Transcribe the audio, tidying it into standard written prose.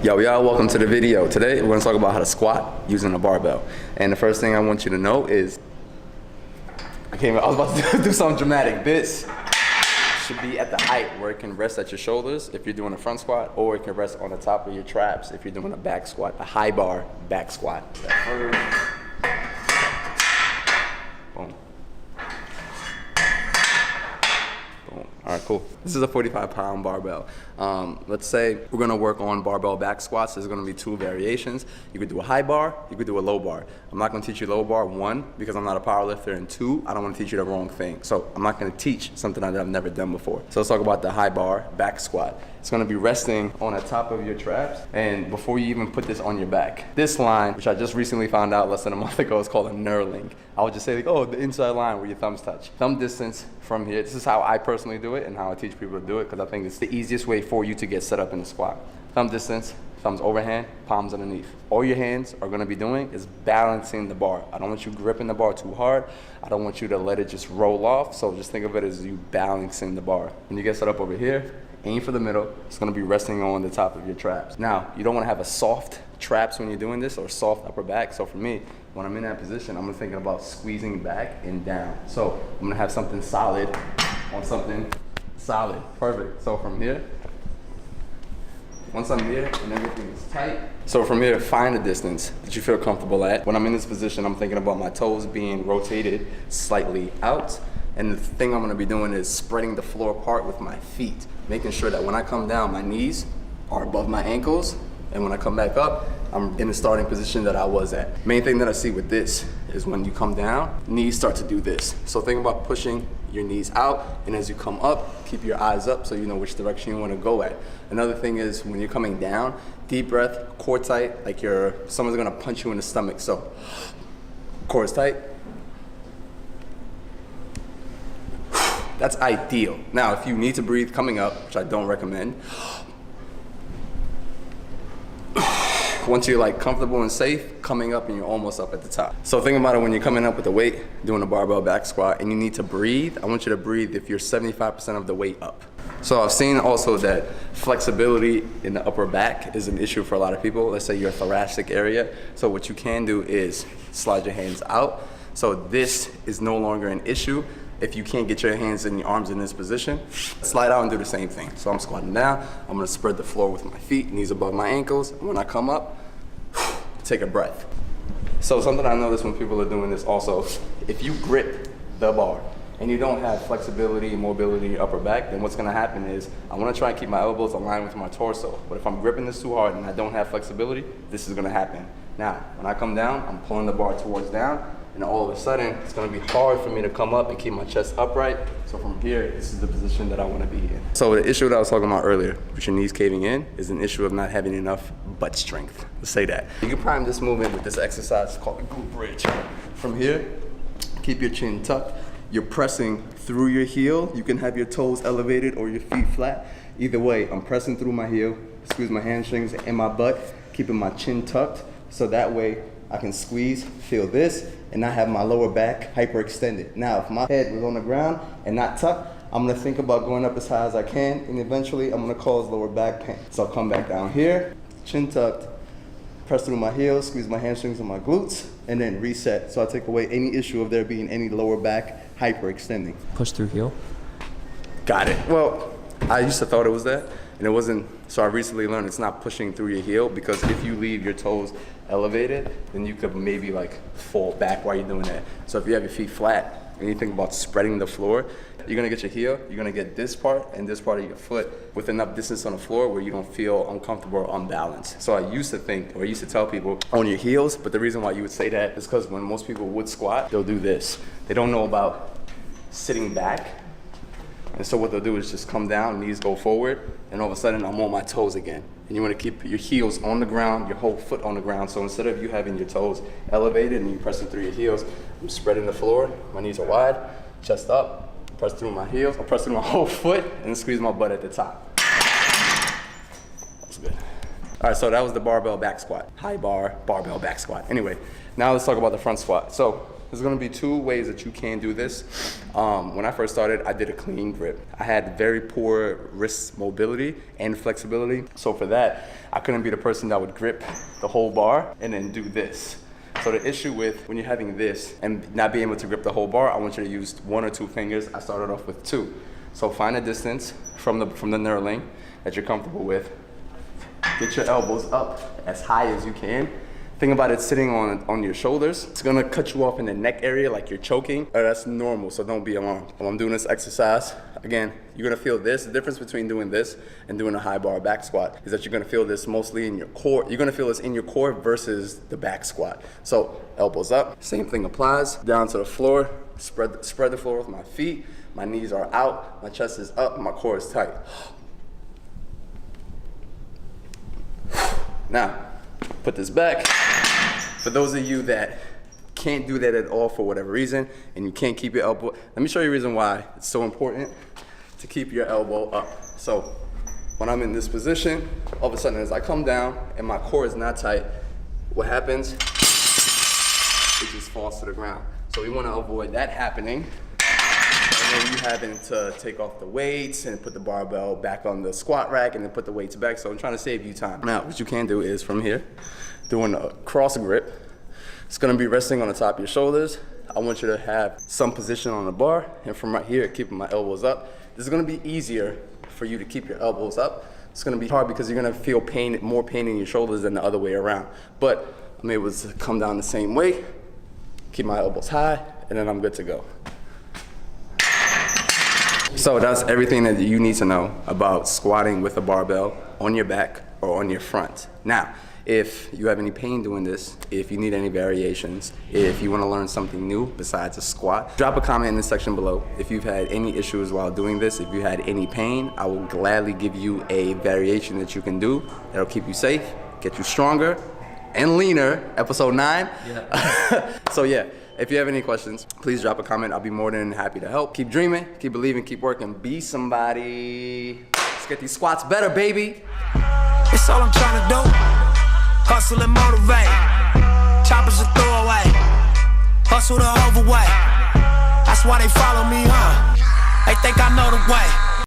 Yo, y'all, welcome to the video. Today, we're gonna talk about how to squat using a barbell. And the first thing I want you to know is, I was about to do something dramatic. This should be at the height where it can rest at your shoulders if you're doing a front squat, or it can rest on the top of your traps if you're doing a back squat, a high bar back squat. Boom. All right, cool. This is a 45-pound barbell. Let's say we're gonna work on barbell back squats. There's gonna be two variations. You could do a high bar, you could do a low bar. I'm not gonna teach you low bar, one, because I'm not a power lifter, and two, I don't wanna teach you the wrong thing. So I'm not gonna teach something that I've never done before. So let's talk about the high bar back squat. It's gonna be resting on the top of your traps, and before you even put this on your back. This line, which I just recently found out less than a month ago, is called a knurling. I would just say, like, oh, the inside line where your thumbs touch. Thumb distance from here. This is how I personally do it and how I teach people to do it, because I think it's the easiest way for you to get set up in the squat. Thumb distance, thumbs overhand, palms underneath. All your hands are gonna be doing is balancing the bar. I don't want you gripping the bar too hard. I don't want you to let it just roll off, so just think of it as you balancing the bar. When you get set up over here, aim for the middle. It's gonna be resting on the top of your traps. Now, you don't wanna have a soft traps when you're doing this, or soft upper back. So for me, when I'm in that position, I'm thinking about squeezing back and down. So I'm gonna have something solid on something solid. Perfect. So from here, once I'm here and everything is tight. So from here, find a distance that you feel comfortable at. When I'm in this position, I'm thinking about my toes being rotated slightly out. And the thing I'm gonna be doing is spreading the floor apart with my feet, making sure that when I come down, my knees are above my ankles. And when I come back up, I'm in the starting position that I was at. Main thing that I see with this is when you come down, knees start to do this. So think about pushing your knees out, and as you come up, keep your eyes up so you know which direction you want to go at. Another thing is when you're coming down, deep breath, core tight, like someone's gonna punch you in the stomach. So core is tight. That's ideal. Now, if you need to breathe coming up, which I don't recommend, once you're like comfortable and safe, coming up and you're almost up at the top. So think about it when you're coming up with the weight, doing a barbell back squat, and you need to breathe. I want you to breathe if you're 75% of the weight up. So I've seen also that flexibility in the upper back is an issue for a lot of people. Let's say your thoracic area. So what you can do is slide your hands out. So this is no longer an issue. If you can't get your hands and your arms in this position, slide out and do the same thing. So I'm squatting down, I'm gonna spread the floor with my feet, knees above my ankles. And when I come up, take a breath. So something I notice when people are doing this also, if you grip the bar and you don't have flexibility and mobility in your upper back, then what's gonna happen is, I wanna try and keep my elbows aligned with my torso. But if I'm gripping this too hard and I don't have flexibility, this is gonna happen. Now, when I come down, I'm pulling the bar towards down, and all of a sudden, it's gonna be hard for me to come up and keep my chest upright. So from here, this is the position that I wanna be in. So the issue that I was talking about earlier, with your knees caving in, is an issue of not having enough butt strength. Let's say that. You can prime this movement with this exercise called the glute bridge. From here, keep your chin tucked. You're pressing through your heel. You can have your toes elevated or your feet flat. Either way, I'm pressing through my heel, squeeze my hamstrings and my butt, keeping my chin tucked, so that way I can squeeze, feel this, and not have my lower back hyperextended. Now, if my head was on the ground and not tucked, I'm gonna think about going up as high as I can, and eventually I'm gonna cause lower back pain. So I'll come back down here, chin tucked, press through my heels, squeeze my hamstrings and my glutes, and then reset. So I take away any issue of there being any lower back hyperextending. Push through heel? Got it. Well, I used to thought it was that, and it wasn't. So I recently learned it's not pushing through your heel, because if you leave your toes elevated, then you could maybe like fall back while you're doing that. So if you have your feet flat and you think about spreading the floor, you're gonna get your heel, you're gonna get this part and this part of your foot with enough distance on the floor where you don't feel uncomfortable or unbalanced. So I used to think, or I used to tell people, on your heels, but the reason why you would say that is because when most people would squat, they'll do this. They don't know about sitting back. And so what they'll do is just come down, knees go forward, and all of a sudden I'm on my toes again. And you want to keep your heels on the ground, your whole foot on the ground. So instead of you having your toes elevated and you pressing through your heels, I'm spreading the floor, my knees are wide, chest up, press through my heels, I press through my whole foot, and squeeze my butt at the top. That's good. All right, so that was the barbell back squat. High bar, barbell back squat. Anyway, now let's talk about the front squat. So there's gonna be two ways that you can do this. When I first started, I did a clean grip. I had very poor wrist mobility and flexibility. So for that, I couldn't be the person that would grip the whole bar and then do this. So the issue with when you're having this and not being able to grip the whole bar, I want you to use 1 or 2 fingers. I started off with 2. So find a distance from the knurling that you're comfortable with. Get your elbows up as high as you can. Think about it sitting on your shoulders. It's gonna cut you off in the neck area like you're choking. That's normal, so don't be alarmed. When I'm doing this exercise, again, you're gonna feel this. The difference between doing this and doing a high bar back squat is that you're gonna feel this mostly in your core. You're gonna feel this in your core versus the back squat. So elbows up, same thing applies. Down to the floor, spread the floor with my feet. My knees are out, my chest is up, my core is tight. Now, put this back. For those of you that can't do that at all for whatever reason, and you can't keep your elbow, let me show you a reason why it's so important to keep your elbow up. So when I'm in this position, all of a sudden as I come down and my core is not tight, what happens? It just falls to the ground. So we want to avoid that happening. And then you having to take off the weights and put the barbell back on the squat rack and then put the weights back. So I'm trying to save you time. Now, what you can do is from here, doing a cross grip. It's gonna be resting on the top of your shoulders. I want you to have some position on the bar, and from right here, keeping my elbows up. This is gonna be easier for you to keep your elbows up. It's gonna be hard because you're gonna feel pain, more pain in your shoulders than the other way around. But I'm able to come down the same way, keep my elbows high, and then I'm good to go. So that's everything that you need to know about squatting with a barbell on your back or on your front. Now, if you have any pain doing this, if you need any variations, if you want to learn something new besides a squat, drop a comment in the section below. If you've had any issues while doing this, if you had any pain, I will gladly give you a variation that you can do that'll keep you safe, get you stronger and leaner. Episode 9. Yeah. So yeah, if you have any questions, please drop a comment. I'll be more than happy to help. Keep dreaming, keep believing, keep working. Be somebody. Let's get these squats better, baby. It's all I'm trying to do. Hustle and motivate. Choppers a throwaway. Hustle the overweight. That's why they follow me, huh? They think I know the way.